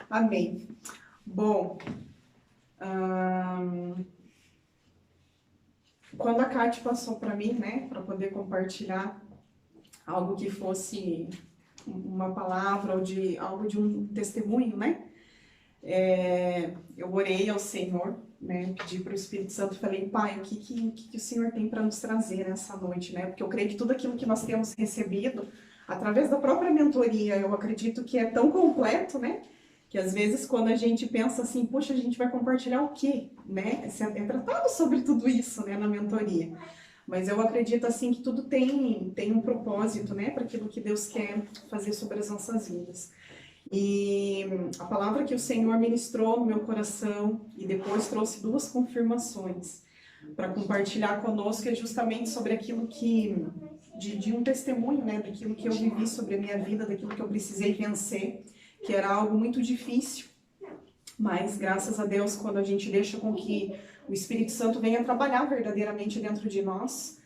Amém. Bom, quando a Kate passou para mim, né, para poder compartilhar algo que fosse uma palavra ou de algo de um testemunho, né, eu orei ao Senhor, né, pedi para o Espírito Santo, falei, Pai, o que o Senhor tem para nos trazer nessa noite, né, porque eu creio que tudo aquilo que nós temos recebido através da própria mentoria, eu acredito que é tão completo, né, que às vezes quando a gente pensa assim, puxa, a gente vai compartilhar o quê, né? É tratado sobre tudo isso, né, na mentoria. Mas eu acredito assim que tudo tem um propósito, né, para aquilo que Deus quer fazer sobre as nossas vidas. E a palavra que o Senhor ministrou no meu coração e depois trouxe duas confirmações para compartilhar conosco é justamente sobre aquilo que de um testemunho, né, daquilo que eu vivi sobre a minha vida, daquilo que eu precisei vencer, que era algo muito difícil, mas graças a Deus, quando a gente deixa com que o Espírito Santo venha trabalhar verdadeiramente dentro de nós,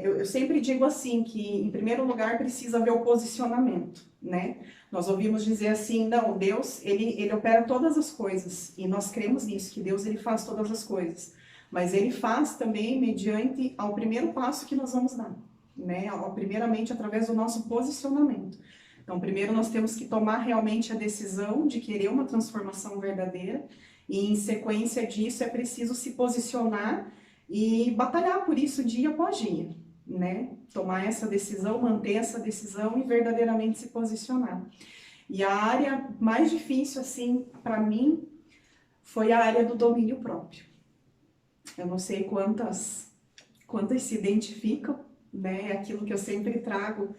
eu sempre digo assim, que em primeiro lugar precisa haver o posicionamento, né? Nós ouvimos dizer assim, não, Deus, ele opera todas as coisas, e nós cremos nisso, que Deus ele faz todas as coisas, mas ele faz também mediante ao primeiro passo que nós vamos dar, né? Primeiramente através do nosso posicionamento. Então, primeiro nós temos que tomar realmente a decisão de querer uma transformação verdadeira e, em sequência disso, é preciso se posicionar e batalhar por isso dia após dia, né? Tomar essa decisão, manter essa decisão e verdadeiramente se posicionar. E a área mais difícil, assim, para mim, foi a área do domínio próprio. Eu não sei quantas se identificam, né? É aquilo que eu sempre trago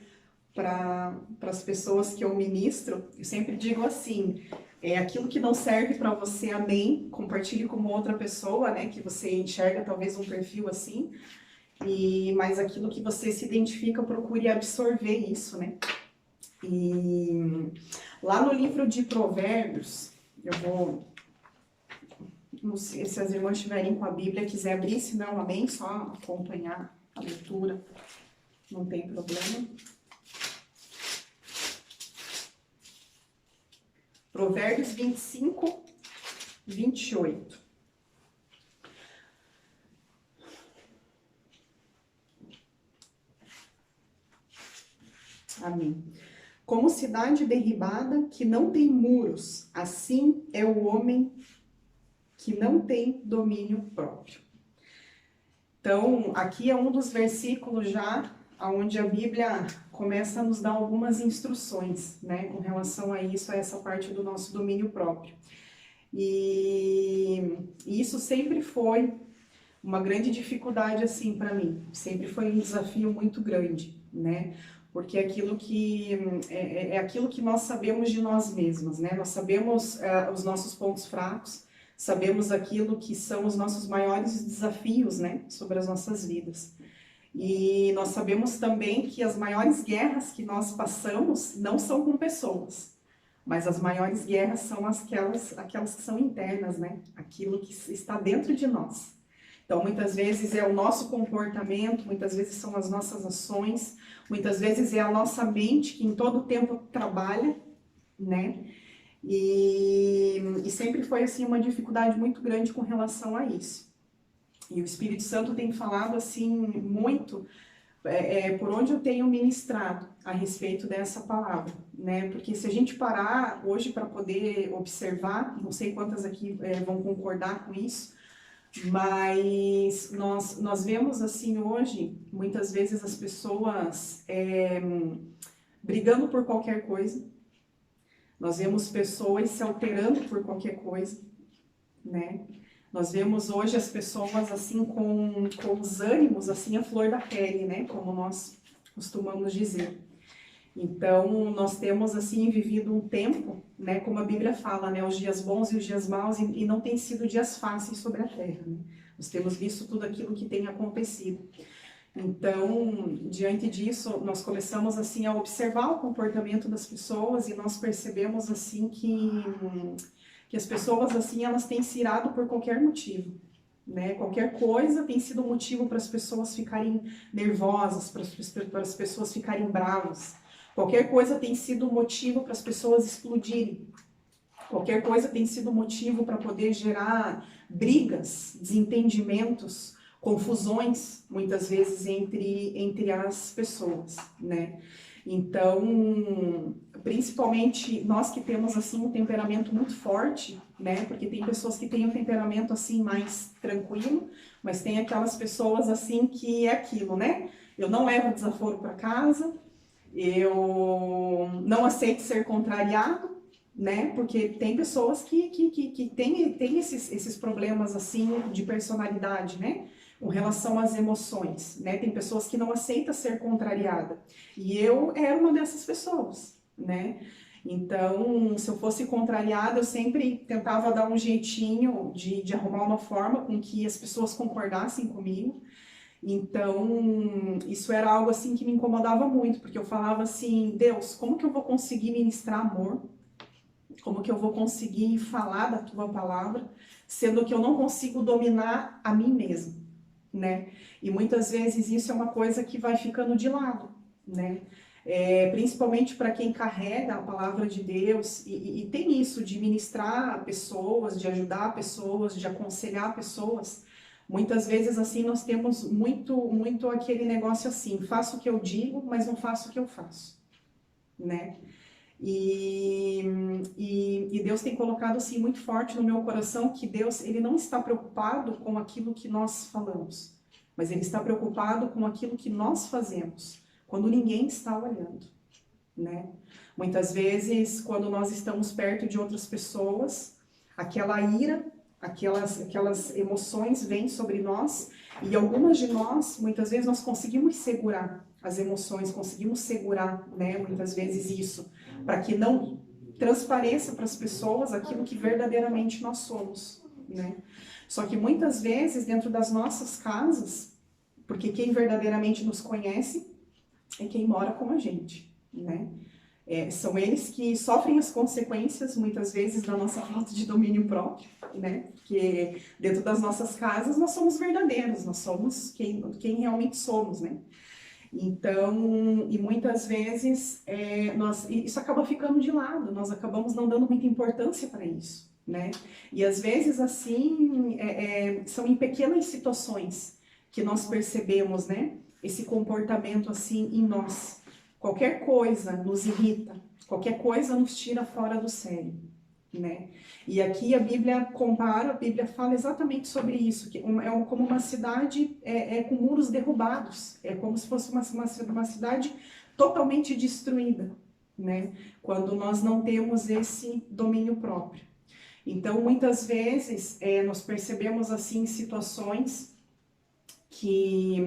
para as pessoas que eu ministro, eu sempre digo assim, aquilo que não serve para você, amém, compartilhe com outra pessoa, né, que você enxerga talvez um perfil assim, mas aquilo que você se identifica, procure absorver isso, né. E lá no livro de Provérbios, eu vou, não sei se as irmãs estiverem com a Bíblia, quiser abrir, se não, amém, só acompanhar a leitura, não tem problema. Provérbios 25, 28. Amém. Como cidade derribada que não tem muros, assim é o homem que não tem domínio próprio. Então, aqui é um dos versículos já onde a Bíblia começa a nos dar algumas instruções, né, com relação a isso, a essa parte do nosso domínio próprio. E isso sempre foi uma grande dificuldade, assim, para mim. Sempre foi um desafio muito grande, né? Porque aquilo que é aquilo que nós sabemos de nós mesmos, né? Nós sabemos os nossos pontos fracos, sabemos aquilo que são os nossos maiores desafios, né, sobre as nossas vidas. E nós sabemos também que as maiores guerras que nós passamos não são com pessoas, mas as maiores guerras são aquelas que são internas, né? Aquilo que está dentro de nós. Então, muitas vezes é o nosso comportamento, muitas vezes são as nossas ações, muitas vezes é a nossa mente que em todo tempo trabalha, né? E sempre foi assim uma dificuldade muito grande com relação a isso. E o Espírito Santo tem falado assim muito por onde eu tenho ministrado a respeito dessa palavra, né? Porque se a gente parar hoje para poder observar, não sei quantas aqui vão concordar com isso, mas nós vemos assim hoje, muitas vezes as pessoas brigando por qualquer coisa, nós vemos pessoas se alterando por qualquer coisa, né? Nós vemos hoje as pessoas assim com os ânimos assim à flor da pele, né? Como nós costumamos dizer. Então, nós temos assim vivido um tempo, né? Como a Bíblia fala, né? Os dias bons e os dias maus, e não tem sido dias fáceis sobre a terra, né? Nós temos visto tudo aquilo que tem acontecido. Então, diante disso, nós começamos assim a observar o comportamento das pessoas e nós percebemos assim que as pessoas assim elas têm se irado por qualquer motivo, né? Qualquer coisa tem sido motivo para as pessoas ficarem nervosas, para as pessoas ficarem bravas. Qualquer coisa tem sido motivo para as pessoas explodirem. Qualquer coisa tem sido motivo para poder gerar brigas, desentendimentos, confusões, muitas vezes, entre as pessoas, né? Então, principalmente nós que temos, assim, um temperamento muito forte, né? Porque tem pessoas que têm um temperamento, assim, mais tranquilo, mas tem aquelas pessoas, assim, que é aquilo, né? Eu não levo desaforo para casa, eu não aceito ser contrariado, né? Porque tem pessoas que têm esses problemas, assim, de personalidade, né? Com relação às emoções, né? Tem pessoas que não aceitam ser contrariada. E eu era uma dessas pessoas, né? Então, se eu fosse contrariada, eu sempre tentava dar um jeitinho de arrumar uma forma com que as pessoas concordassem comigo. Então, isso era algo assim que me incomodava muito, porque eu falava assim, Deus, como que eu vou conseguir ministrar amor? Como que eu vou conseguir falar da tua palavra, sendo que eu não consigo dominar a mim mesmo, né? E muitas vezes isso é uma coisa que vai ficando de lado, né? Principalmente para quem carrega a palavra de Deus e tem isso de ministrar pessoas, de ajudar pessoas, de aconselhar pessoas. Muitas vezes assim nós temos muito aquele negócio assim, faço o que eu digo, mas não faço o que eu faço, né? E Deus tem colocado assim muito forte no meu coração que Deus ele não está preocupado com aquilo que nós falamos, mas Ele está preocupado com aquilo que nós fazemos, quando ninguém está olhando, né? Muitas vezes, quando nós estamos perto de outras pessoas, aquela ira, aquelas emoções vêm sobre nós e algumas de nós, muitas vezes, nós conseguimos segurar as emoções, conseguimos segurar, né, muitas vezes isso, para que não transpareça para as pessoas aquilo que verdadeiramente nós somos, né? Só que muitas vezes dentro das nossas casas, porque quem verdadeiramente nos conhece é quem mora com a gente, né? São eles que sofrem as consequências, muitas vezes, da nossa falta de domínio próprio, né? Porque dentro das nossas casas nós somos verdadeiros, nós somos quem realmente somos, né? Então, e muitas vezes isso acaba ficando de lado, nós acabamos não dando muita importância para isso, né? E às vezes, assim, são em pequenas situações que nós percebemos, né? Esse comportamento, assim, em nós. Qualquer coisa nos irrita, qualquer coisa nos tira fora do sério, né? E aqui a Bíblia fala exatamente sobre isso, que como uma cidade com muros derrubados, é como se fosse uma cidade totalmente destruída, né? Quando nós não temos esse domínio próprio. Então, muitas vezes, nós percebemos assim situações que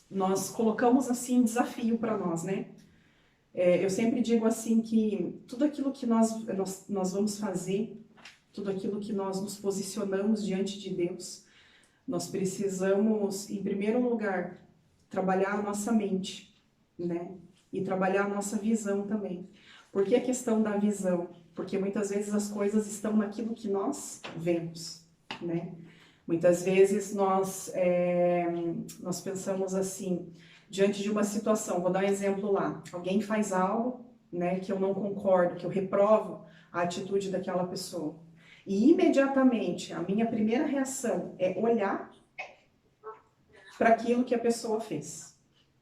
nós colocamos assim desafio para nós, né? Eu sempre digo assim que tudo aquilo que nós vamos fazer, tudo aquilo que nós nos posicionamos diante de Deus, nós precisamos, em primeiro lugar, trabalhar a nossa mente, né? E trabalhar a nossa visão também. Por que a questão da visão? Porque muitas vezes as coisas estão naquilo que nós vemos, né? Muitas vezes nós pensamos assim, diante de uma situação, vou dar um exemplo lá, alguém faz algo, né, que eu não concordo, que eu reprovo a atitude daquela pessoa. E imediatamente a minha primeira reação é olhar para aquilo que a pessoa fez.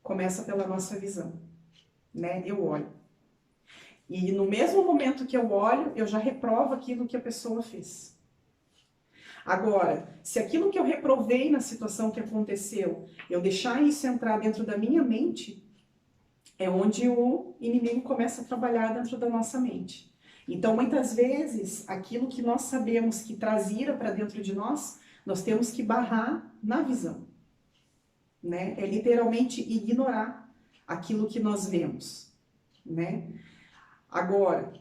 Começa pela nossa visão, né? Eu olho. E no mesmo momento que eu olho, eu já reprovo aquilo que a pessoa fez. Agora, se aquilo que eu reprovei na situação que aconteceu, eu deixar isso entrar dentro da minha mente, é onde o inimigo começa a trabalhar dentro da nossa mente. Então, muitas vezes, aquilo que nós sabemos que traz ira para dentro de nós temos que barrar na visão, né? É literalmente ignorar aquilo que nós vemos, né? Agora,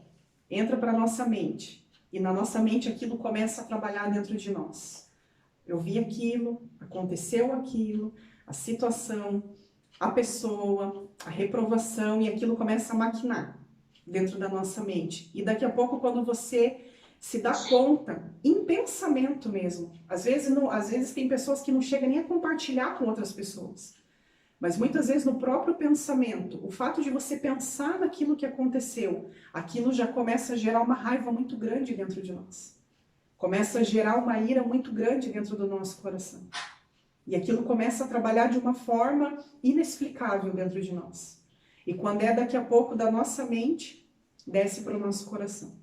entra para a nossa mente. E na nossa mente aquilo começa a trabalhar dentro de nós. Eu vi aquilo, aconteceu aquilo, a situação, a pessoa, a reprovação, e aquilo começa a maquinar dentro da nossa mente. E daqui a pouco, quando você se dá conta, em pensamento mesmo, às vezes tem pessoas que não chegam nem a compartilhar com outras pessoas. Mas muitas vezes no próprio pensamento, o fato de você pensar naquilo que aconteceu, aquilo já começa a gerar uma raiva muito grande dentro de nós. Começa a gerar uma ira muito grande dentro do nosso coração. E aquilo começa a trabalhar de uma forma inexplicável dentro de nós. E quando é daqui a pouco da nossa mente, desce para o nosso coração.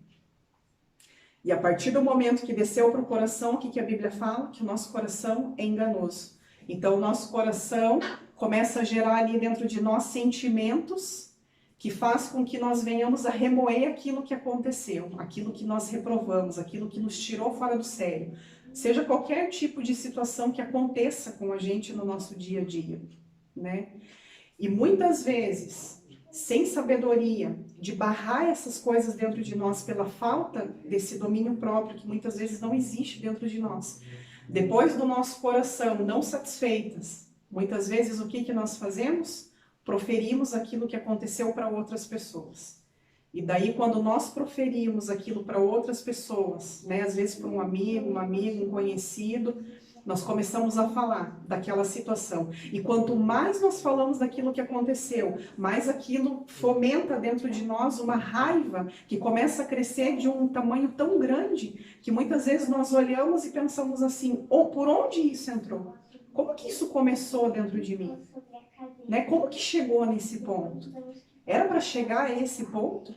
E a partir do momento que desceu para o coração, o que a Bíblia fala? Que o nosso coração é enganoso. Então o nosso coração começa a gerar ali dentro de nós sentimentos que faz com que nós venhamos a remoer aquilo que aconteceu, aquilo que nós reprovamos, aquilo que nos tirou fora do sério. Seja qualquer tipo de situação que aconteça com a gente no nosso dia a dia, né? E muitas vezes, sem sabedoria, de barrar essas coisas dentro de nós pela falta desse domínio próprio, que muitas vezes não existe dentro de nós. Depois do nosso coração não satisfeitas, muitas vezes o que nós fazemos? Proferimos aquilo que aconteceu para outras pessoas. E daí quando nós proferimos aquilo para outras pessoas, né, às vezes para um amigo, um conhecido, nós começamos a falar daquela situação. E quanto mais nós falamos daquilo que aconteceu, mais aquilo fomenta dentro de nós uma raiva que começa a crescer de um tamanho tão grande que muitas vezes nós olhamos e pensamos assim, por onde isso entrou? Como que isso começou dentro de mim? Né? Como que chegou nesse ponto? Era para chegar a esse ponto?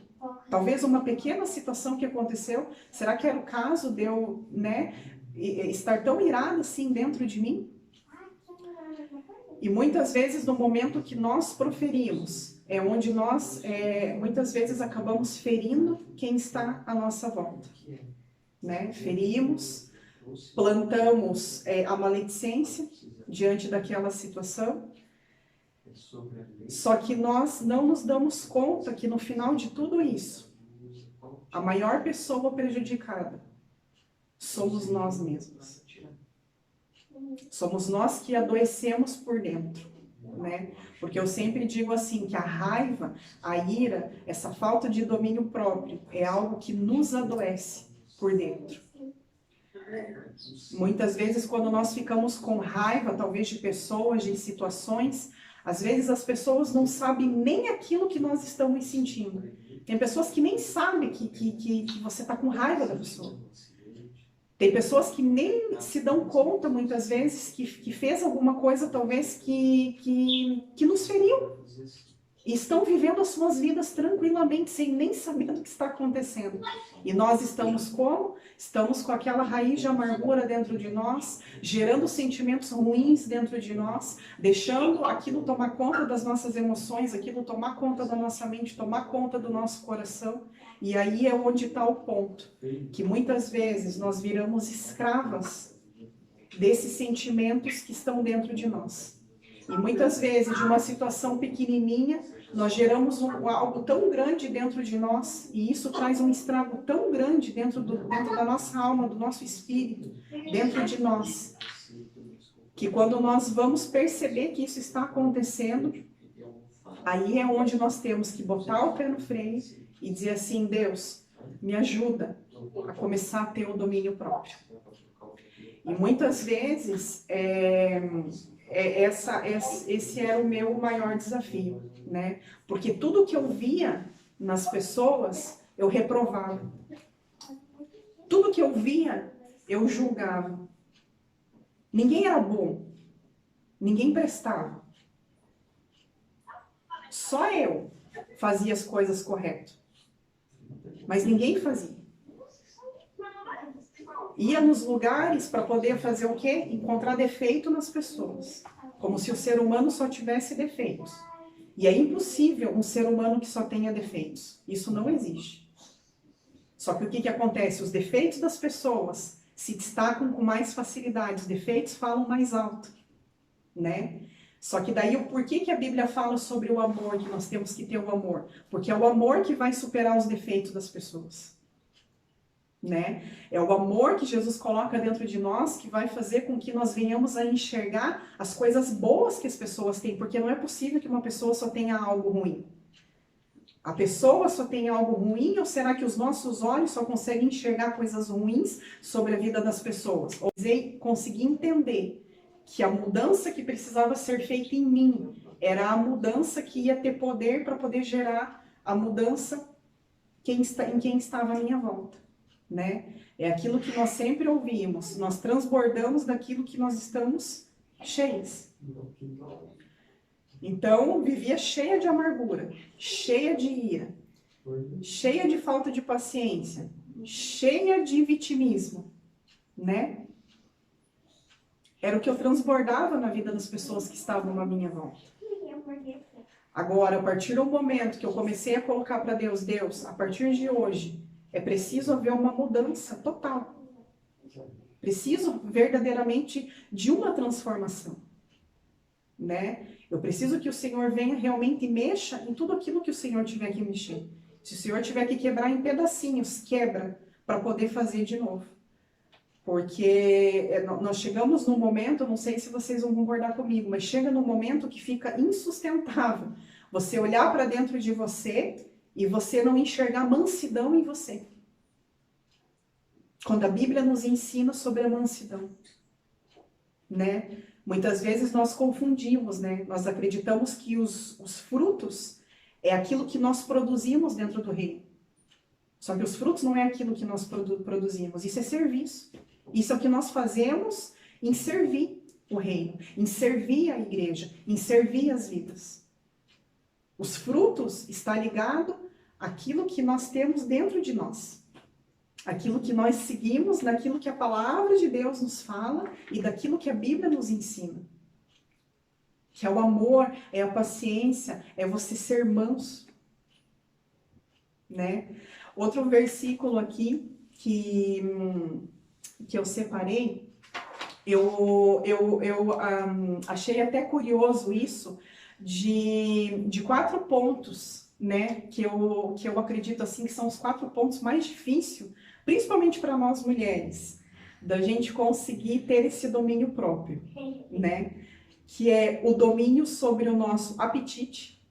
Talvez uma pequena situação que aconteceu, será que era o caso de eu, né, estar tão irada assim dentro de mim? E muitas vezes no momento que nós proferimos, é onde nós muitas vezes acabamos ferindo quem está à nossa volta. Né? Ferimos, plantamos a maledicência diante daquela situação. Só que nós não nos damos conta que no final de tudo isso, a maior pessoa prejudicada somos nós mesmos. Somos nós que adoecemos por dentro, né? Porque eu sempre digo assim, que a raiva, a ira, essa falta de domínio próprio é algo que nos adoece por dentro. Muitas vezes quando nós ficamos com raiva, talvez de pessoas, de situações, às vezes as pessoas não sabem nem aquilo que nós estamos sentindo. Tem pessoas que nem sabem que você está com raiva da pessoa. Tem pessoas que nem se dão conta, muitas vezes, que fez alguma coisa, talvez, que nos feriu. E estão vivendo as suas vidas tranquilamente, sem nem saber o que está acontecendo. E nós estamos como? Estamos com aquela raiz de amargura dentro de nós, gerando sentimentos ruins dentro de nós, deixando aquilo tomar conta das nossas emoções, aquilo tomar conta da nossa mente, tomar conta do nosso coração. E aí é onde está o ponto, que muitas vezes nós viramos escravas desses sentimentos que estão dentro de nós. E muitas vezes, de uma situação pequenininha, nós geramos algo tão grande dentro de nós, e isso traz um estrago tão grande dentro da nossa alma, do nosso espírito, dentro de nós, que quando nós vamos perceber que isso está acontecendo, aí é onde nós temos que botar o pé no freio e dizer assim, Deus, me ajuda a começar a ter o domínio próprio. E muitas vezes, esse era o meu maior desafio, né? Porque tudo que eu via nas pessoas, eu reprovava. Tudo que eu via, eu julgava. Ninguém era bom. Ninguém prestava. Só eu fazia as coisas corretas. Mas ninguém fazia. Ia nos lugares para poder fazer o quê? Encontrar defeito nas pessoas. Como se o ser humano só tivesse defeitos. E é impossível um ser humano que só tenha defeitos. Isso não existe. Só que o que acontece? Os defeitos das pessoas se destacam com mais facilidade. Os defeitos falam mais alto, né? Só que daí, por que a Bíblia fala sobre o amor, que nós temos que ter o amor? Porque é o amor que vai superar os defeitos das pessoas. Né? É o amor que Jesus coloca dentro de nós que vai fazer com que nós venhamos a enxergar as coisas boas que as pessoas têm, porque não é possível que uma pessoa só tenha algo ruim. A pessoa só tem algo ruim, ou será que os nossos olhos só conseguem enxergar coisas ruins sobre a vida das pessoas? Ou conseguir entender que a mudança que precisava ser feita em mim era a mudança que ia ter poder para poder gerar a mudança em quem estava à minha volta, né? É aquilo que nós sempre ouvimos, nós transbordamos daquilo que nós estamos cheios. Então, vivia cheia de amargura, cheia de ira, cheia de falta de paciência, cheia de vitimismo, né? Era o que eu transbordava na vida das pessoas que estavam à minha volta. Agora, a partir do momento que eu comecei a colocar para Deus, Deus, a partir de hoje, é preciso haver uma mudança total. Preciso verdadeiramente de uma transformação, né? Eu preciso que o Senhor venha realmente e mexa em tudo aquilo que o Senhor tiver que mexer. Se o Senhor tiver que quebrar em pedacinhos, quebra para poder fazer de novo. Porque nós chegamos num momento, não sei se vocês vão concordar comigo, mas chega num momento que fica insustentável. Você olhar para dentro de você e você não enxergar mansidão em você. Quando a Bíblia nos ensina sobre a mansidão, né? Muitas vezes nós confundimos, né? Nós acreditamos que os frutos é aquilo que nós produzimos dentro do reino. Só que os frutos não é aquilo que nós produzimos, isso é serviço. Isso é o que nós fazemos em servir o reino, em servir a igreja, em servir as vidas. Os frutos está ligado àquilo que nós temos dentro de nós. Aquilo que nós seguimos, daquilo que a palavra de Deus nos fala e daquilo que a Bíblia nos ensina. Que é o amor, é a paciência, é você ser manso, né? Outro versículo aqui que eu separei, eu achei até curioso isso, de 4 pontos, né? Que eu acredito assim que são os 4 pontos mais difíceis, principalmente para nós mulheres, da gente conseguir ter esse domínio próprio, né? Que é o domínio sobre o nosso apetite.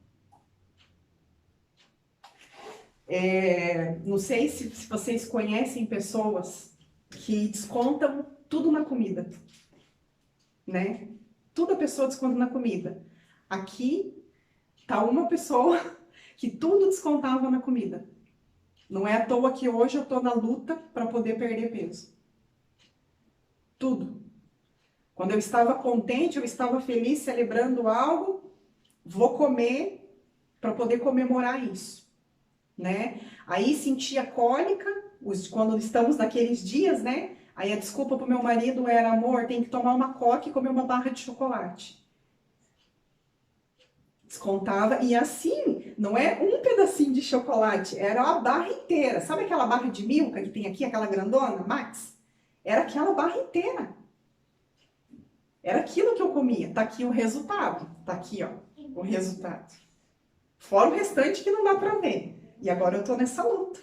Não sei se vocês conhecem pessoas que descontam tudo na comida, né? Tudo a pessoa desconta na comida. Aqui tá uma pessoa que tudo descontava na comida. Não é à toa que hoje eu tô na luta para poder perder peso. Tudo. Quando eu estava contente, eu estava feliz, celebrando algo, vou comer para poder comemorar isso, né? Aí sentia cólica, quando estamos naqueles dias, né? Aí a desculpa pro meu marido era, amor, tem que tomar uma coca e comer uma barra de chocolate. Descontava, e assim, não é um pedacinho de chocolate, era a barra inteira. Sabe aquela barra de Milka que tem aqui, aquela grandona, Max? Era aquela barra inteira. Era aquilo que eu comia. Tá aqui o resultado. Tá aqui, ó, o resultado. Fora o restante que não dá pra ver. E agora eu tô nessa luta.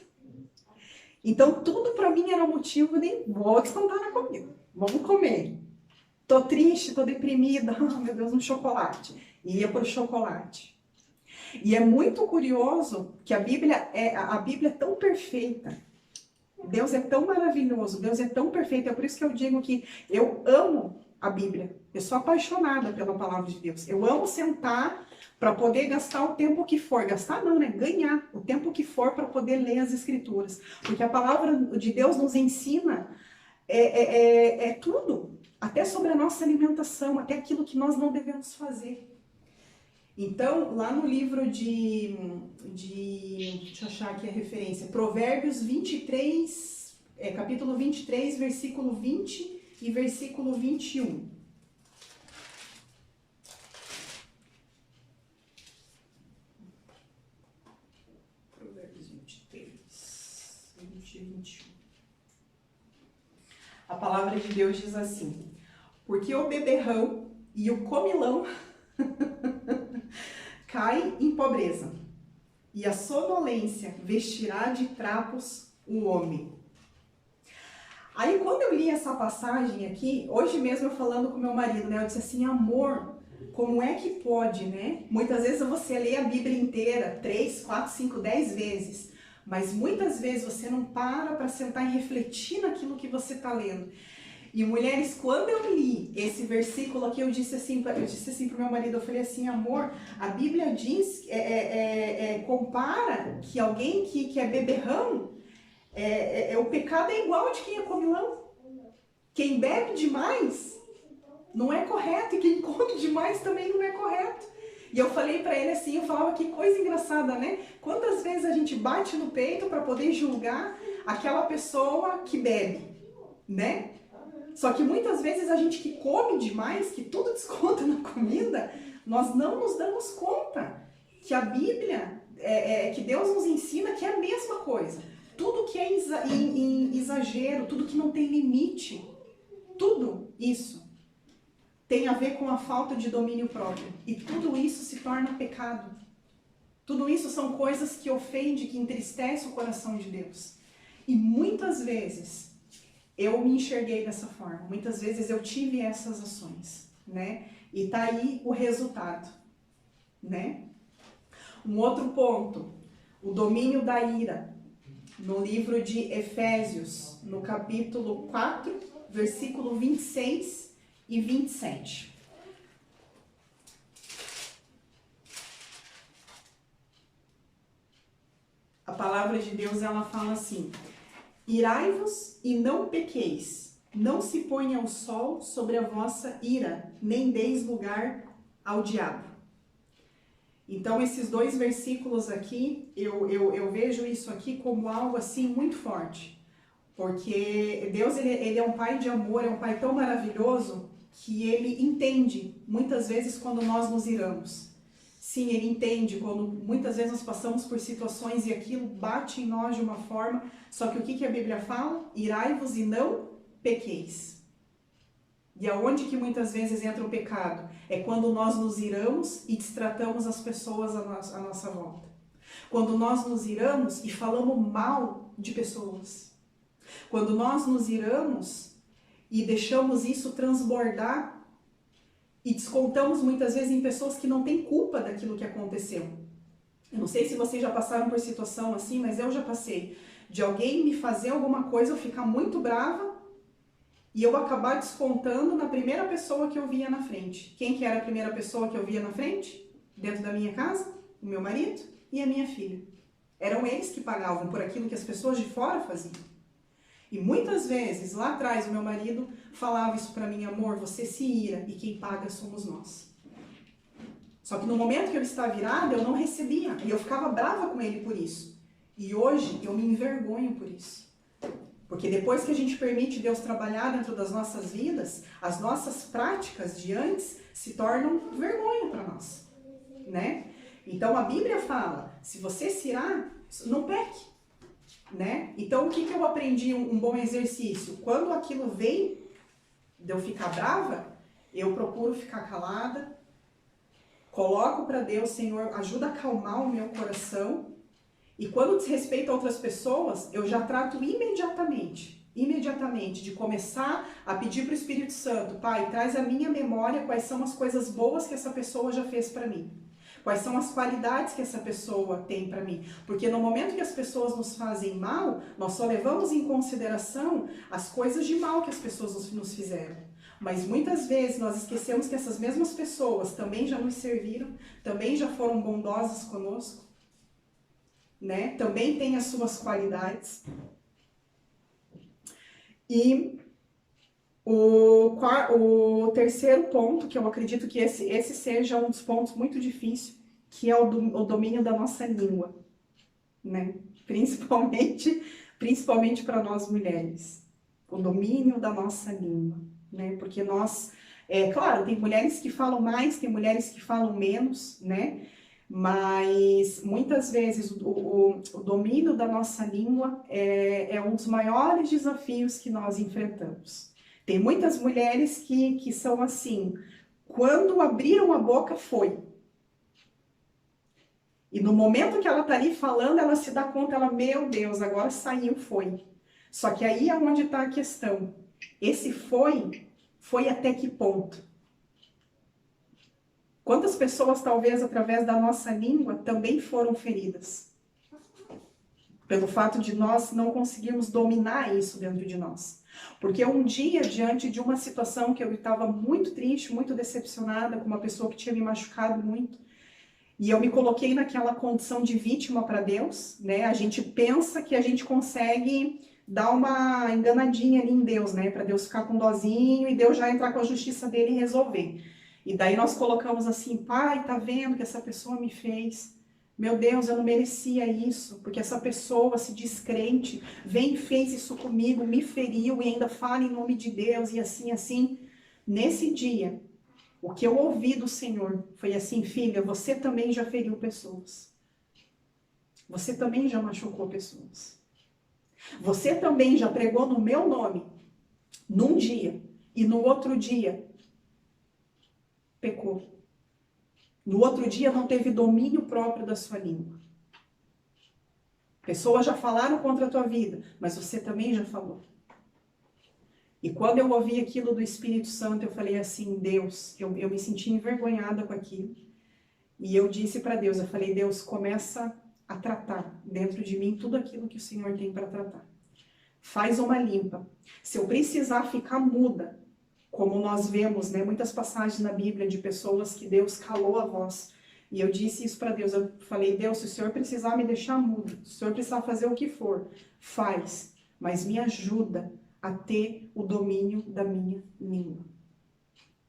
Então, tudo pra mim era motivo de, vou descontar na comida. Vamos comer. Tô triste, tô deprimida. Oh, meu Deus, um chocolate. Ia pro chocolate. E é muito curioso que a Bíblia é tão perfeita. Deus é tão maravilhoso, Deus é tão perfeito. É por isso que eu digo que eu amo a Bíblia. Eu sou apaixonada pela palavra de Deus. Eu amo sentar para poder gastar o tempo que for. Gastar não, né? Ganhar o tempo que for para poder ler as Escrituras. Porque a palavra de Deus nos ensina tudo. Até sobre a nossa alimentação, até aquilo que nós não devemos fazer. Então, lá no livro deixa eu achar aqui a referência, Provérbios 23, capítulo 23, versículo 20 e versículo 21. Provérbios 23, 20 e 21. A palavra de Deus diz assim, porque o beberrão e o comilão cai em pobreza, e a sonolência vestirá de trapos o homem. Aí quando eu li essa passagem aqui, hoje mesmo eu falando com meu marido, né, eu disse assim, amor, como é que pode, né? Muitas vezes você lê a Bíblia inteira, 3, 4, 5, 10 vezes, mas muitas vezes você não para sentar e refletir naquilo que você está lendo. E mulheres, quando eu li esse versículo aqui, eu disse assim para o meu marido, eu falei assim, amor, a Bíblia diz, compara que alguém que é beberrão, o pecado é igual de quem é comilão. Quem bebe demais não é correto, e quem come demais também não é correto. E eu falei para ele assim, eu falava, que coisa engraçada, né? Quantas vezes a gente bate no peito para poder julgar aquela pessoa que bebe, né? Só que muitas vezes a gente que come demais, que tudo desconta na comida, nós não nos damos conta que a Bíblia, que Deus nos ensina que é a mesma coisa. Tudo que é em exagero, tudo que não tem limite, tudo isso tem a ver com a falta de domínio próprio. E tudo isso se torna pecado. Tudo isso são coisas que ofendem, que entristecem o coração de Deus. E muitas vezes eu me enxerguei dessa forma. Muitas vezes eu tive essas ações, né? E tá aí o resultado, né? Um outro ponto, o domínio da ira. No livro de Efésios, no capítulo 4, versículo 26 e 27. A palavra de Deus, ela fala assim: irai-vos e não pequeis, não se ponha o sol sobre a vossa ira, nem deis lugar ao diabo. Então, esses dois versículos aqui, eu vejo isso aqui como algo assim muito forte. Porque Deus, ele é um pai de amor, é um pai tão maravilhoso que ele entende muitas vezes quando nós nos iramos. Sim, ele entende quando muitas vezes nós passamos por situações e aquilo bate em nós de uma forma. Só que o que a Bíblia fala? Irai-vos e não pequeis. E aonde que muitas vezes entra o pecado? É quando nós nos iramos e destratamos as pessoas à nossa volta. Quando nós nos iramos e falamos mal de pessoas. Quando nós nos iramos e deixamos isso transbordar e descontamos muitas vezes em pessoas que não têm culpa daquilo que aconteceu. Eu não sei se vocês já passaram por situação assim, mas eu já passei. De alguém me fazer alguma coisa, eu ficar muito brava e eu acabar descontando na primeira pessoa que eu via na frente. Quem que era a primeira pessoa que eu via na frente? Dentro da minha casa? O meu marido e a minha filha. Eram eles que pagavam por aquilo que as pessoas de fora faziam. E muitas vezes, lá atrás, o meu marido falava isso para mim: amor, você se ira e quem paga somos nós. Só que no momento que eu estava virada, eu não recebia. E eu ficava brava com ele por isso. E hoje eu me envergonho por isso. Porque depois que a gente permite Deus trabalhar dentro das nossas vidas, as nossas práticas de antes se tornam vergonha para nós, né? Então a Bíblia fala, se você se irar, não peque, né? Então o que eu aprendi, um bom exercício? Quando aquilo vem de eu ficar brava, eu procuro ficar calada, coloco para Deus: Senhor, ajuda a acalmar o meu coração. E quando desrespeito a outras pessoas, eu já trato imediatamente, de começar a pedir para o Espírito Santo: Pai, traz à minha memória quais são as coisas boas que essa pessoa já fez para mim. Quais são as qualidades que essa pessoa tem para mim. Porque no momento que as pessoas nos fazem mal, nós só levamos em consideração as coisas de mal que as pessoas nos fizeram. Mas muitas vezes nós esquecemos que essas mesmas pessoas também já nos serviram, também já foram bondosas conosco, né? Também tem as suas qualidades. E o terceiro ponto, que eu acredito que esse seja um dos pontos muito difíceis, que é o domínio da nossa língua, né? Principalmente para nós mulheres. O domínio da nossa língua, né? Porque nós, claro, tem mulheres que falam mais, tem mulheres que falam menos, né? Mas muitas vezes o domínio da nossa língua é um dos maiores desafios que nós enfrentamos. Tem muitas mulheres que são assim: quando abriram a boca, foi. E no momento que ela está ali falando, ela se dá conta, meu Deus, agora saiu, foi. Só que aí é onde está a questão. Esse foi até que ponto? Quantas pessoas, talvez, através da nossa língua, também foram feridas? pelo fato de nós não conseguirmos dominar isso dentro de nós. Porque um dia, diante de uma situação que eu estava muito triste, muito decepcionada com uma pessoa que tinha me machucado muito, e eu me coloquei naquela condição de vítima para Deus, né? A gente pensa que a gente consegue dar uma enganadinha ali em Deus, né? Para Deus ficar com dozinho e Deus já entrar com a justiça dele e resolver. E daí nós colocamos assim, pai, tá vendo que essa pessoa me fez? Meu Deus, eu não merecia isso, porque essa pessoa se diz crente, vem e fez isso comigo, me feriu e ainda fala em nome de Deus e assim, assim. Nesse dia, o que eu ouvi do Senhor foi assim, filha, você também já feriu pessoas. Você também já machucou pessoas. Você também já pregou no meu nome, num dia, e no outro dia, pecou. No outro dia não teve domínio próprio da sua língua. Pessoas já falaram contra a tua vida, mas você também já falou. E quando eu ouvi aquilo do Espírito Santo, eu falei assim, Deus, eu me senti envergonhada com aquilo. E eu disse para Deus, eu falei, Deus, começa a tratar dentro de mim tudo aquilo que o Senhor tem para tratar. Faz uma limpa. Se eu precisar ficar muda, como nós vemos, né, muitas passagens na Bíblia de pessoas que Deus calou a voz. E eu disse isso para Deus, eu falei, Deus, se o Senhor precisar me deixar muda, se o Senhor precisar fazer o que for, faz, mas me ajuda a ter o domínio da minha língua.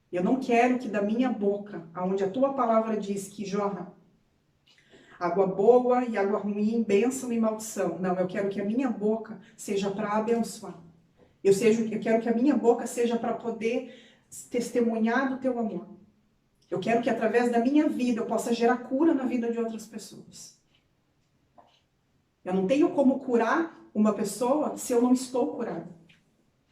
Eu não quero que da minha boca, aonde a tua palavra diz que jorra água boa e água ruim, bênção e maldição. Não, eu quero que a minha boca seja para abençoar. Eu quero que a minha boca seja para poder testemunhar do teu amor. Eu quero que através da minha vida eu possa gerar cura na vida de outras pessoas. Eu não tenho como curar uma pessoa se eu não estou curado.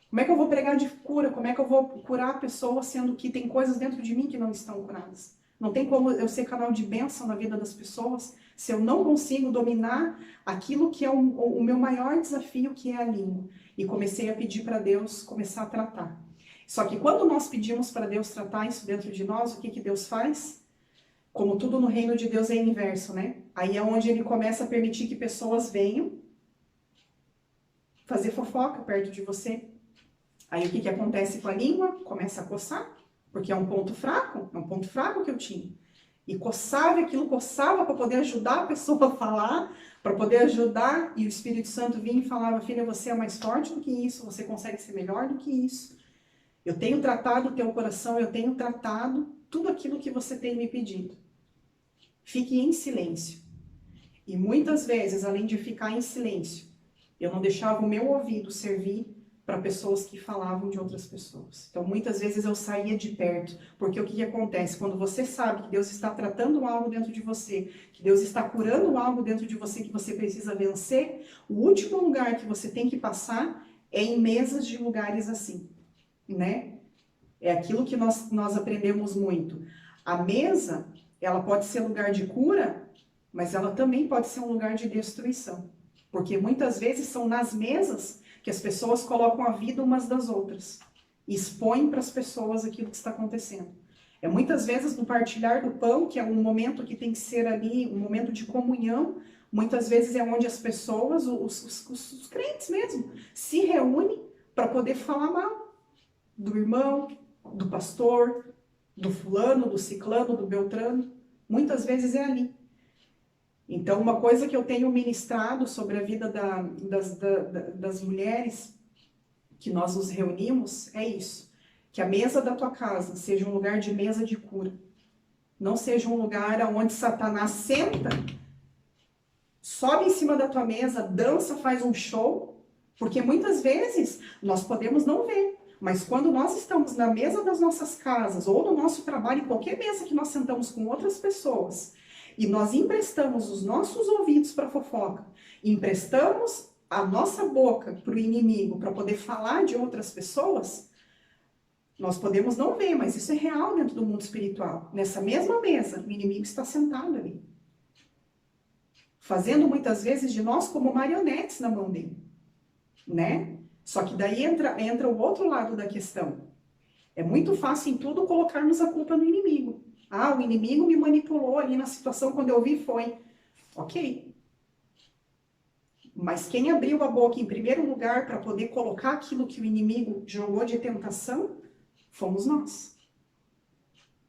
Como é que eu vou pregar de cura? Como é que eu vou curar a pessoa sendo que tem coisas dentro de mim que não estão curadas? Não tem como eu ser canal de bênção na vida das pessoas se eu não consigo dominar aquilo que é o meu maior desafio, que é a língua. E comecei a pedir para Deus começar a tratar. Só que quando nós pedimos para Deus tratar isso dentro de nós, o que Deus faz? Como tudo no reino de Deus é inverso, né? Aí é onde ele começa a permitir que pessoas venham fazer fofoca perto de você. Aí o que acontece com a língua? Começa a coçar, porque é um ponto fraco que eu tinha. E coçava, aquilo coçava para poder ajudar a pessoa a falar, para poder ajudar, e o Espírito Santo vinha e falava, filha, você é mais forte do que isso, você consegue ser melhor do que isso. Eu tenho tratado o teu coração, eu tenho tratado tudo aquilo que você tem me pedido. Fique em silêncio. E muitas vezes, além de ficar em silêncio, eu não deixava o meu ouvido servir para pessoas que falavam de outras pessoas. Então, muitas vezes eu saía de perto, porque o que acontece? Quando você sabe que Deus está tratando algo dentro de você, que Deus está curando algo dentro de você que você precisa vencer, o último lugar que você tem que passar é em mesas de lugares assim, né? É aquilo que nós aprendemos muito. A mesa, ela pode ser lugar de cura, mas ela também pode ser um lugar de destruição. Porque muitas vezes são nas mesas que as pessoas colocam a vida umas das outras. E expõem para as pessoas aquilo que está acontecendo. É muitas vezes no partilhar do pão, que é um momento que tem que ser ali, um momento de comunhão, muitas vezes é onde as pessoas, os crentes mesmo, se reúnem para poder falar mal do irmão, do pastor, do fulano, do ciclano, do beltrano. Muitas vezes é ali. Então, uma coisa que eu tenho ministrado sobre a vida das mulheres que nós nos reunimos é isso. Que a mesa da tua casa seja um lugar de mesa de cura. Não seja um lugar onde Satanás senta, sobe em cima da tua mesa, dança, faz um show. Porque muitas vezes nós podemos não ver. Mas quando nós estamos na mesa das nossas casas ou no nosso trabalho, em qualquer mesa que nós sentamos com outras pessoas, e nós emprestamos os nossos ouvidos para fofoca, emprestamos a nossa boca para o inimigo para poder falar de outras pessoas, nós podemos não ver, mas isso é real dentro do mundo espiritual. Nessa mesma mesa, o inimigo está sentado ali, fazendo muitas vezes de nós como marionetes na mão dele, né? Só que daí entra o outro lado da questão. É muito fácil em tudo colocarmos a culpa no inimigo. Ah, o inimigo me manipulou ali na situação, quando eu vi foi. Ok. Mas quem abriu a boca em primeiro lugar para poder colocar aquilo que o inimigo jogou de tentação, fomos nós.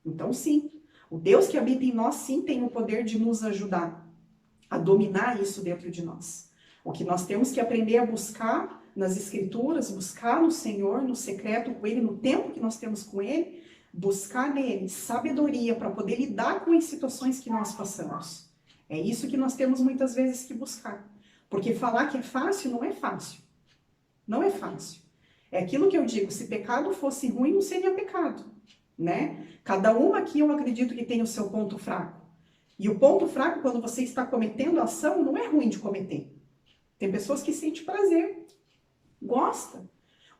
Então, sim, o Deus que habita em nós, sim, tem o poder de nos ajudar a dominar isso dentro de nós. O que nós temos que aprender a buscar nas Escrituras, buscar no Senhor, no secreto com Ele, no tempo que nós temos com Ele, buscar nele sabedoria para poder lidar com as situações que nós passamos. É isso que nós temos muitas vezes que buscar. Porque falar que é fácil, não é fácil. Não é fácil. É aquilo que eu digo, se pecado fosse ruim, não seria pecado, né? Cada uma aqui eu acredito que tem o seu ponto fraco. E o ponto fraco, quando você está cometendo a ação, não é ruim de cometer. Tem pessoas que sentem prazer, gosta.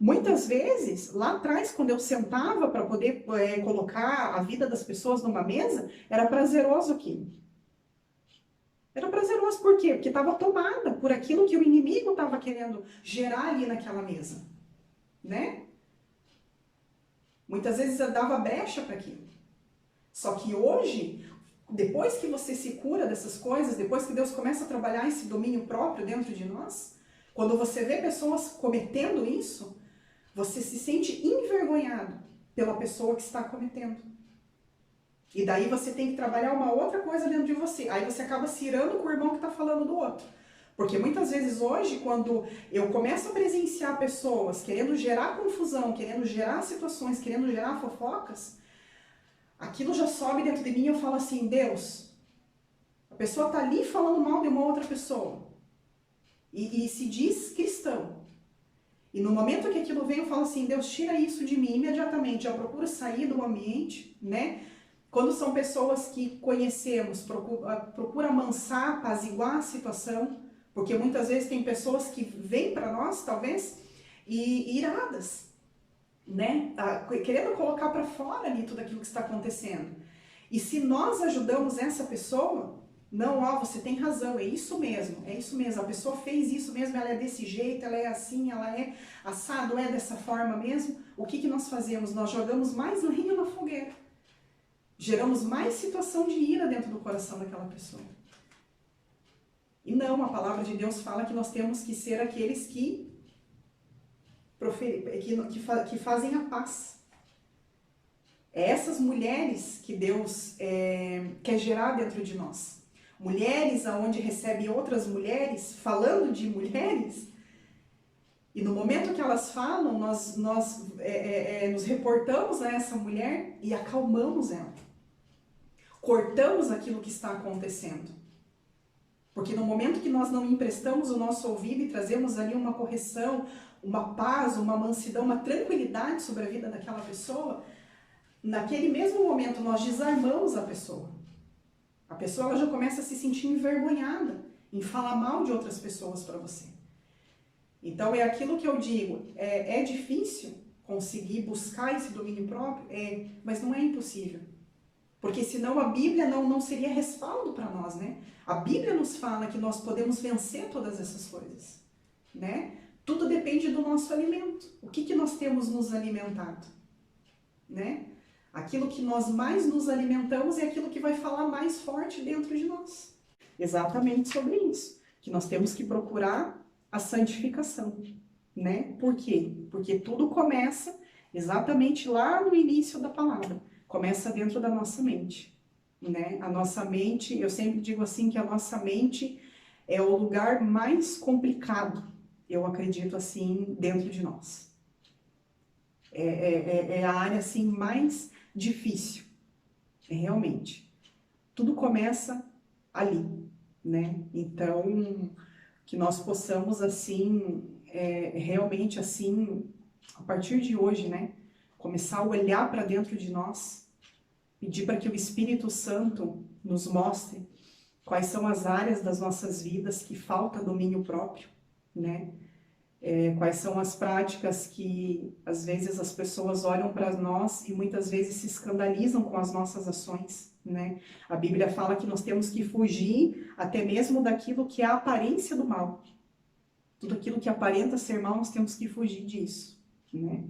Muitas vezes, lá atrás, quando eu sentava para poder colocar a vida das pessoas numa mesa, era prazeroso aquilo. Era prazeroso por quê? Porque estava tomada por aquilo que o inimigo estava querendo gerar ali naquela mesa, né? Muitas vezes eu dava brecha para aquilo. Só que hoje, depois que você se cura dessas coisas, depois que Deus começa a trabalhar esse domínio próprio dentro de nós, quando você vê pessoas cometendo isso, você se sente envergonhado pela pessoa que está cometendo. E daí você tem que trabalhar uma outra coisa dentro de você. Aí você acaba se irando com o irmão que está falando do outro. Porque muitas vezes hoje, quando eu começo a presenciar pessoas querendo gerar confusão, querendo gerar situações, querendo gerar fofocas, aquilo já sobe dentro de mim e eu falo assim, Deus, a pessoa está ali falando mal de uma outra pessoa. E se diz cristão. E no momento que aquilo vem, eu falo assim, Deus, tira isso de mim imediatamente. Já procuro sair do ambiente, né? Quando são pessoas que conhecemos, procura amansar, apaziguar a situação, porque muitas vezes tem pessoas que vêm para nós, talvez, e iradas, né? Querendo colocar para fora ali tudo aquilo que está acontecendo. E se nós ajudamos essa pessoa, não, ó, você tem razão, é isso mesmo, a pessoa fez isso mesmo, ela é desse jeito, ela é assim, ela é assado, é dessa forma mesmo. O que nós fazemos? Nós jogamos mais lenha na fogueira. Geramos mais situação de ira dentro do coração daquela pessoa. E não, a palavra de Deus fala que nós temos que ser aqueles que fazem a paz. É essas mulheres que Deus quer gerar dentro de nós. Mulheres aonde recebe outras mulheres, falando de mulheres, e no momento que elas falam, nós nos reportamos a essa mulher e acalmamos ela. Cortamos aquilo que está acontecendo. Porque no momento que nós não emprestamos o nosso ouvido e trazemos ali uma correção, uma paz, uma mansidão, uma tranquilidade sobre a vida daquela pessoa, naquele mesmo momento nós desarmamos a pessoa. A pessoa ela já começa a se sentir envergonhada em falar mal de outras pessoas para você. Então é aquilo que eu digo, é difícil conseguir buscar esse domínio próprio, mas não é impossível. Porque senão a Bíblia não seria respaldo para nós, né? A Bíblia nos fala que nós podemos vencer todas essas coisas, né? Tudo depende do nosso alimento. O que nós temos nos alimentado, né? Aquilo que nós mais nos alimentamos é aquilo que vai falar mais forte dentro de nós. Exatamente sobre isso. Que nós temos que procurar a santificação, né? Por quê? Porque tudo começa exatamente lá no início da palavra. Começa dentro da nossa mente, né? A nossa mente, eu sempre digo assim que a nossa mente é o lugar mais complicado, eu acredito assim, dentro de nós. É a área assim mais difícil, realmente. Tudo começa ali, né? Então, que nós possamos assim, realmente assim, a partir de hoje, né? Começar a olhar para dentro de nós, pedir para que o Espírito Santo nos mostre quais são as áreas das nossas vidas que falta domínio próprio, né? Quais são as práticas que às vezes as pessoas olham para nós e muitas vezes se escandalizam com as nossas ações, né? A Bíblia fala que nós temos que fugir até mesmo daquilo que é a aparência do mal. Tudo aquilo que aparenta ser mal, nós temos que fugir disso, né?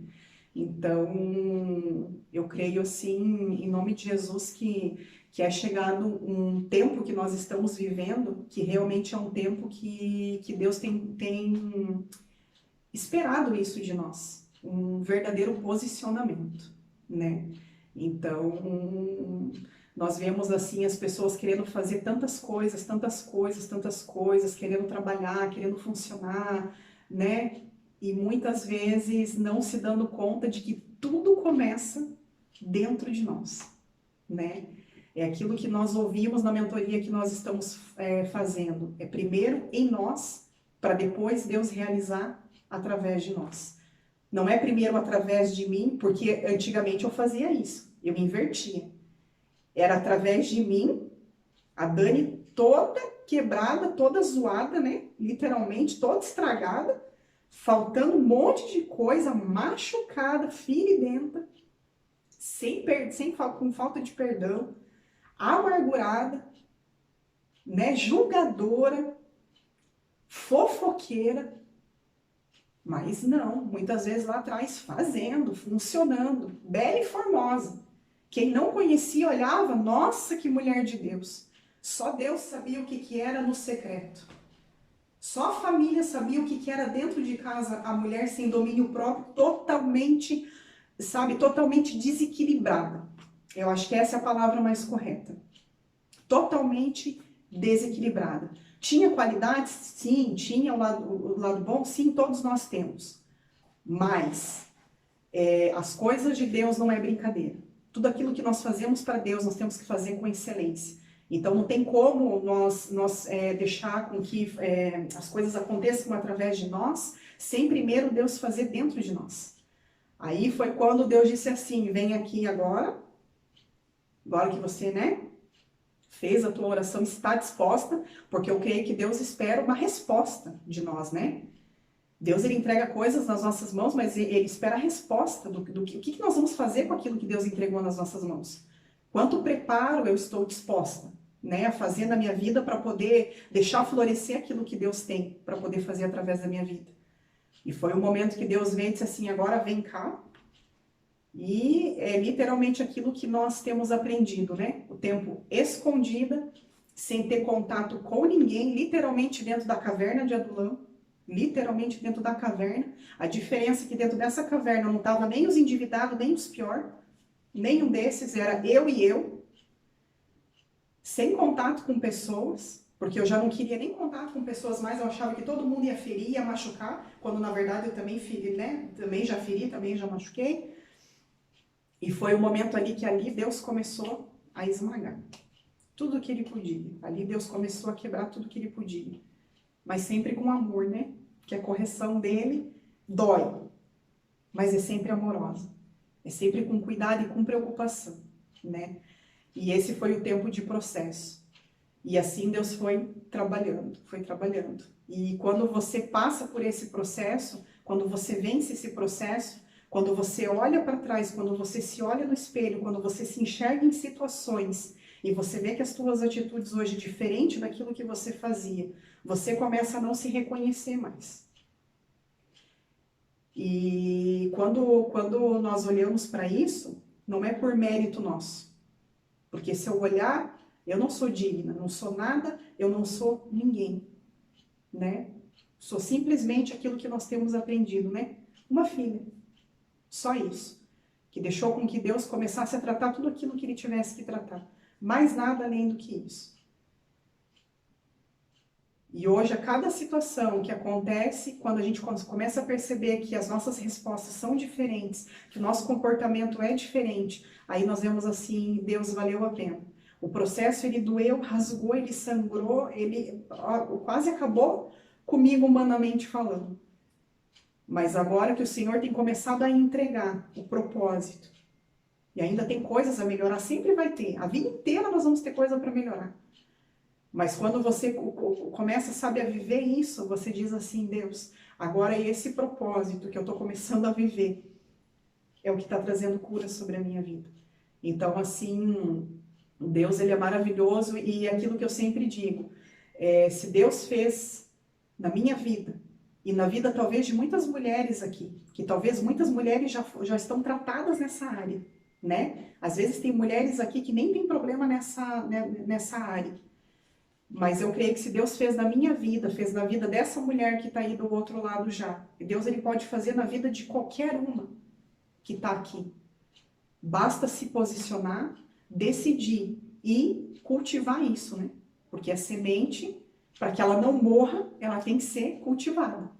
Então, eu creio assim, em nome de Jesus, que é chegado um tempo que nós estamos vivendo, que realmente é um tempo que Deus tem esperado isso de nós, um verdadeiro posicionamento, né? Então, nós vemos assim as pessoas querendo fazer tantas coisas, tantas coisas, tantas coisas, querendo trabalhar, querendo funcionar, né? E muitas vezes não se dando conta de que tudo começa dentro de nós, né? É aquilo que nós ouvimos na mentoria que nós estamos fazendo. É primeiro em nós, para depois Deus realizar através de nós. Não é primeiro através de mim, porque antigamente eu fazia isso, eu invertia. Era através de mim, a Dani toda quebrada, toda zoada, né? Literalmente, toda estragada, faltando um monte de coisa, machucada, feridenta, com falta de perdão, amargurada, né? Julgadora, fofoqueira. Mas não, muitas vezes lá atrás fazendo, funcionando, bela e formosa. Quem não conhecia olhava, nossa, que mulher de Deus. Só Deus sabia o que era no secreto. Só a família sabia o que era dentro de casa a mulher sem domínio próprio, totalmente, sabe, totalmente desequilibrada. Eu acho que essa é a palavra mais correta. Totalmente desequilibrada. Tinha qualidades? Sim. Tinha o lado bom? Sim, todos nós temos. Mas as coisas de Deus não é brincadeira. Tudo aquilo que nós fazemos para Deus, nós temos que fazer com excelência. Então, não tem como nós deixar com que as coisas aconteçam através de nós, sem primeiro Deus fazer dentro de nós. Aí foi quando Deus disse assim, vem aqui agora que você, né, fez a tua oração, está disposta, porque eu creio que Deus espera uma resposta de nós, né? Deus, ele entrega coisas nas nossas mãos, mas ele espera a resposta do que nós vamos fazer com aquilo que Deus entregou nas nossas mãos. Quanto preparo eu estou disposta, né, a fazer na minha vida para poder deixar florescer aquilo que Deus tem para poder fazer através da minha vida. E foi um momento que Deus veio e disse assim, agora vem cá. E é literalmente aquilo que nós temos aprendido, né? O tempo escondida, sem ter contato com ninguém, literalmente dentro da caverna de Adulão, literalmente dentro da caverna. A diferença é que dentro dessa caverna não estava nem os endividados, nem os piores, nenhum desses, era eu e eu, sem contato com pessoas, porque eu já não queria nem contato com pessoas mais, eu achava que todo mundo ia ferir, ia machucar, quando na verdade eu também feri, né? Também já feri, também já machuquei. E foi o momento ali que Deus começou a esmagar tudo que ele podia. Ali Deus começou a quebrar tudo que ele podia. Mas sempre com amor, né? Que a correção dele dói, mas é sempre amorosa. É sempre com cuidado e com preocupação, né? E esse foi o tempo de processo. E assim Deus foi trabalhando, foi trabalhando. E quando você passa por esse processo, quando você vence esse processo, quando você olha para trás, quando você se olha no espelho, quando você se enxerga em situações e você vê que as suas atitudes hoje diferente daquilo que você fazia, você começa a não se reconhecer mais. E quando nós olhamos para isso, não é por mérito nosso. Porque se eu olhar, eu não sou digna, não sou nada, eu não sou ninguém, né? Sou simplesmente aquilo que nós temos aprendido, né? Uma filha. Só isso. Que deixou com que Deus começasse a tratar tudo aquilo que ele tivesse que tratar. Mais nada além do que isso. E hoje, a cada situação que acontece, quando a gente começa a perceber que as nossas respostas são diferentes, que o nosso comportamento é diferente, aí nós vemos assim, Deus valeu a pena. O processo, ele doeu, rasgou, ele sangrou, ele quase acabou comigo humanamente falando. Mas agora que o Senhor tem começado a entregar o propósito, e ainda tem coisas a melhorar, sempre vai ter. A vida inteira nós vamos ter coisa para melhorar. Mas quando você começa, sabe, a viver isso, você diz assim, Deus, agora esse propósito que eu estou começando a viver é o que está trazendo cura sobre a minha vida. Então, assim, Deus, ele é maravilhoso e é aquilo que eu sempre digo, se Deus fez na minha vida, E na vida, talvez, de muitas mulheres aqui, que talvez muitas mulheres já estão tratadas nessa área, né? Às vezes tem mulheres aqui que nem tem problema nessa área. Mas eu creio que se Deus fez na minha vida, fez na vida dessa mulher que está aí do outro lado já, Deus ele pode fazer na vida de qualquer uma que está aqui. Basta se posicionar, decidir e cultivar isso, né? Porque a semente, para que ela não morra, ela tem que ser cultivada.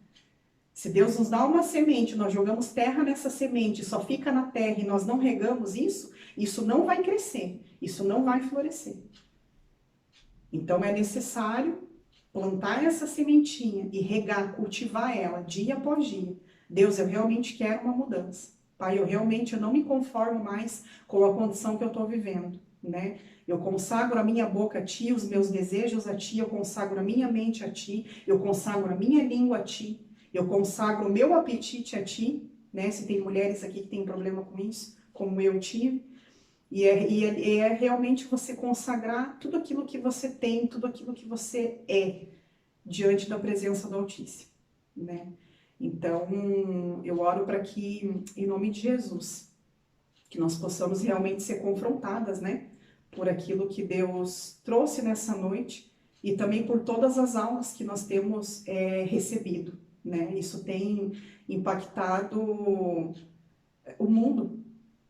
Se Deus nos dá uma semente, nós jogamos terra nessa semente, só fica na terra e nós não regamos isso, isso não vai crescer, isso não vai florescer. Então é necessário plantar essa sementinha e regar, cultivar ela dia após dia. Deus, eu realmente quero uma mudança. Pai, eu não me conformo mais com a condição que eu estou vivendo, né? Eu consagro a minha boca a Ti, os meus desejos a Ti, eu consagro a minha mente a Ti, eu consagro a minha língua a Ti, eu consagro o meu apetite a Ti, né? Se tem mulheres aqui que têm problema com isso, como eu tive. E é realmente você consagrar tudo aquilo que você tem, tudo aquilo que você é, diante da presença do Altíssimo, né? Então, eu oro para que, em nome de Jesus, que nós possamos realmente ser confrontadas, né? Por aquilo que Deus trouxe nessa noite e também por todas as almas que nós temos recebido, né? Isso tem impactado o mundo,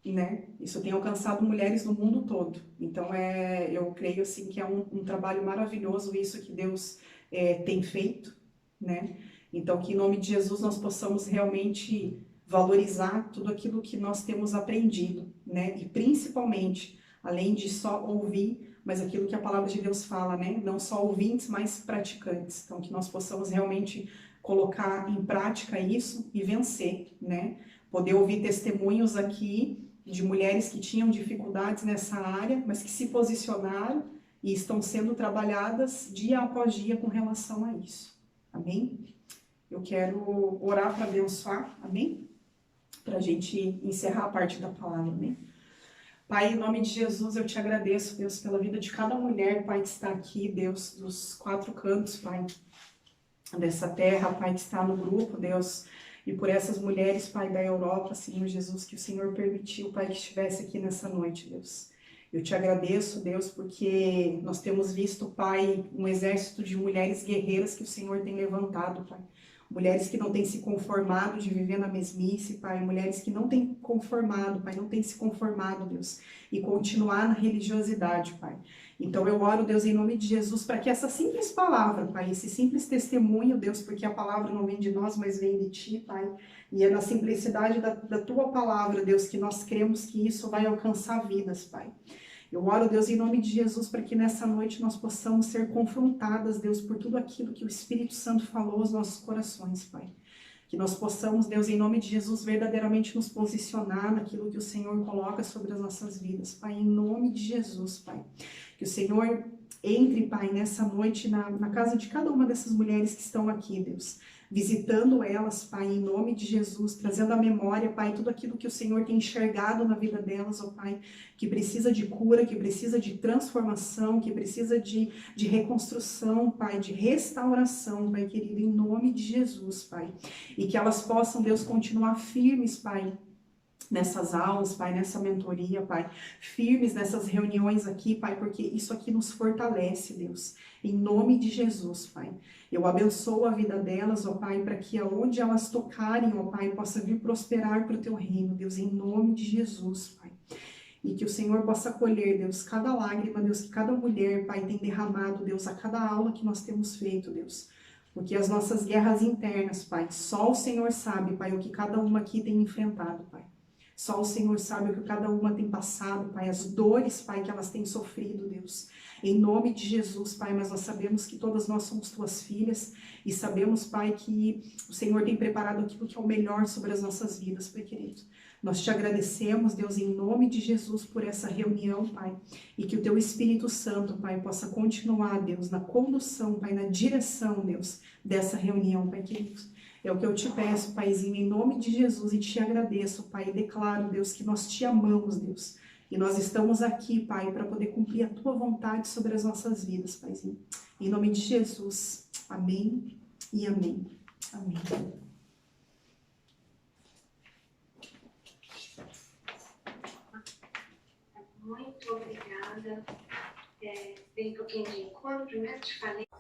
né? Isso tem alcançado mulheres no mundo todo. Então, eu creio assim que é um trabalho maravilhoso isso que Deus tem feito, né? Então, que em nome de Jesus nós possamos realmente valorizar tudo aquilo que nós temos aprendido, né? E principalmente, além de só ouvir, mas aquilo que a palavra de Deus fala, né? Não só ouvintes, mas praticantes. Então, que nós possamos realmente colocar em prática isso e vencer, né? Poder ouvir testemunhos aqui de mulheres que tinham dificuldades nessa área, mas que se posicionaram e estão sendo trabalhadas dia após dia com relação a isso. Amém? Eu quero orar para abençoar, amém? Para a gente encerrar a parte da palavra, amém? Pai, em nome de Jesus, eu te agradeço, Deus, pela vida de cada mulher, Pai, que está aqui, Deus, dos 4 cantos, Pai, dessa terra, Pai, que está no grupo, Deus, e por essas mulheres, Pai, da Europa, Senhor Jesus, que o Senhor permitiu, Pai, que estivesse aqui nessa noite, Deus. Eu te agradeço, Deus, porque nós temos visto, Pai, um exército de mulheres guerreiras que o Senhor tem levantado, Pai. Mulheres que não têm se conformado de viver na mesmice, Pai. Mulheres que não têm conformado, Pai, não têm se conformado, Deus, e continuar na religiosidade, Pai. Então eu oro, Deus, em nome de Jesus, para que essa simples palavra, Pai, esse simples testemunho, Deus, porque a palavra não vem de nós, mas vem de Ti, Pai, e é na simplicidade da Tua palavra, Deus, que nós cremos que isso vai alcançar vidas, Pai. Eu oro, Deus, em nome de Jesus, para que nessa noite nós possamos ser confrontadas, Deus, por tudo aquilo que o Espírito Santo falou aos nossos corações, Pai. Que nós possamos, Deus, em nome de Jesus, verdadeiramente nos posicionar naquilo que o Senhor coloca sobre as nossas vidas, Pai, em nome de Jesus, Pai. Que o Senhor entre, Pai, nessa noite na casa de cada uma dessas mulheres que estão aqui, Deus, visitando elas, Pai, em nome de Jesus, trazendo à memória, Pai, tudo aquilo que o Senhor tem enxergado na vida delas, ó Pai, que precisa de cura, que precisa de transformação, que precisa de reconstrução, Pai, de restauração, Pai querido, em nome de Jesus, Pai. E que elas possam, Deus, continuar firmes, Pai, nessas aulas, Pai, nessa mentoria, Pai, firmes nessas reuniões aqui, Pai, porque isso aqui nos fortalece, Deus, em nome de Jesus, Pai. Eu abençoo a vida delas, ó Pai, para que aonde elas tocarem, ó Pai, possa vir prosperar para o Teu reino, Deus, em nome de Jesus, Pai. E que o Senhor possa colher, Deus, cada lágrima, Deus, que cada mulher, Pai, tem derramado, Deus, a cada aula que nós temos feito, Deus. Porque as nossas guerras internas, Pai, só o Senhor sabe, Pai, o que cada uma aqui tem enfrentado, Pai. Só o Senhor sabe o que cada uma tem passado, Pai, as dores, Pai, que elas têm sofrido, Deus. Em nome de Jesus, Pai, mas nós sabemos que todas nós somos Tuas filhas e sabemos, Pai, que o Senhor tem preparado aquilo que é o melhor sobre as nossas vidas, Pai querido. Nós te agradecemos, Deus, em nome de Jesus, por essa reunião, Pai, e que o Teu Espírito Santo, Pai, possa continuar, Deus, na condução, Pai, na direção, Deus, dessa reunião, Pai querido. É o que eu te peço, Paizinho, em nome de Jesus, e te agradeço, Pai, e declaro, Deus, que nós te amamos, Deus, e nós estamos aqui, Pai, para poder cumprir a Tua vontade sobre as nossas vidas, Paizinho. Em nome de Jesus, amém e amém. Amém. Muito obrigada. Vem um pouquinho de encontro, né? Te falei.